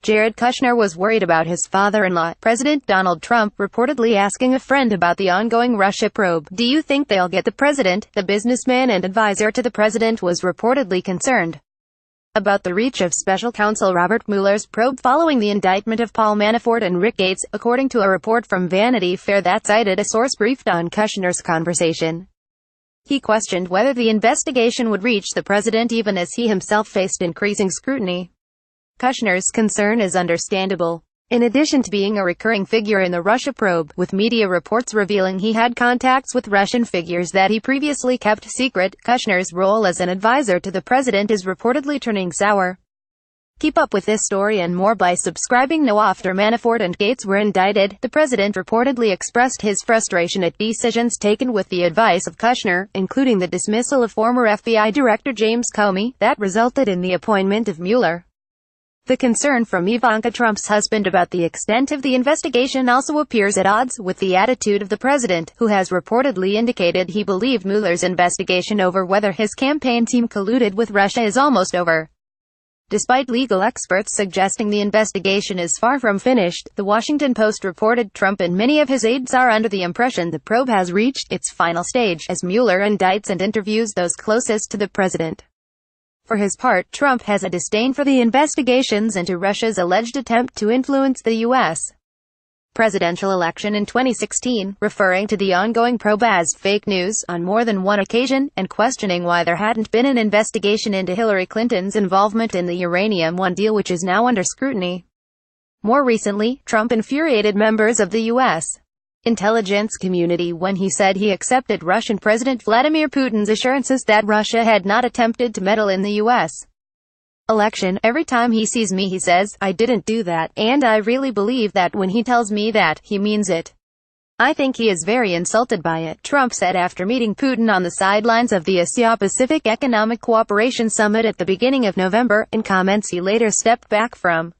Jared Kushner was worried about his father-in-law, President Donald Trump, reportedly asking a friend about the ongoing Russia probe. "Do you think they'll get the president?" The businessman and advisor to the president was reportedly concerned about the reach of special counsel Robert Mueller's probe following the indictment of Paul Manafort and Rick Gates, according to a report from Vanity Fair that cited a source briefed on Kushner's conversation. He questioned whether the investigation would reach the president even as he himself faced increasing scrutiny. Kushner's concern is understandable. In addition to being a recurring figure in the Russia probe, with media reports revealing he had contacts with Russian figures that he previously kept secret, Kushner's role as an advisor to the president is reportedly turning sour. Keep up with this story and more by subscribing now. After Manafort and Gates were indicted, the president reportedly expressed his frustration at decisions taken with the advice of Kushner, including the dismissal of former FBI Director James Comey, that resulted in the appointment of Mueller. The concern from Ivanka Trump's husband about the extent of the investigation also appears at odds with the attitude of the president, who has reportedly indicated he believed Mueller's investigation over whether his campaign team colluded with Russia is almost over. Despite legal experts suggesting the investigation is far from finished, The Washington Post reported Trump and many of his aides are under the impression the probe has reached its final stage, as Mueller indicts and interviews those closest to the president. For his part, Trump has a disdain for the investigations into Russia's alleged attempt to influence the U.S. presidential election in 2016, referring to the ongoing probe as fake news on more than one occasion, and questioning why there hadn't been an investigation into Hillary Clinton's involvement in the Uranium One deal, which is now under scrutiny. More recently, Trump infuriated members of the U.S. intelligence community when he said he accepted Russian President Vladimir Putin's assurances that Russia had not attempted to meddle in the U.S. election. "Every time he sees me he says, 'I didn't do that,' and I really believe that when he tells me that, he means it. I think he is very insulted by it," Trump said after meeting Putin on the sidelines of the Asia-Pacific Economic Cooperation Summit at the beginning of November, in comments he later stepped back from.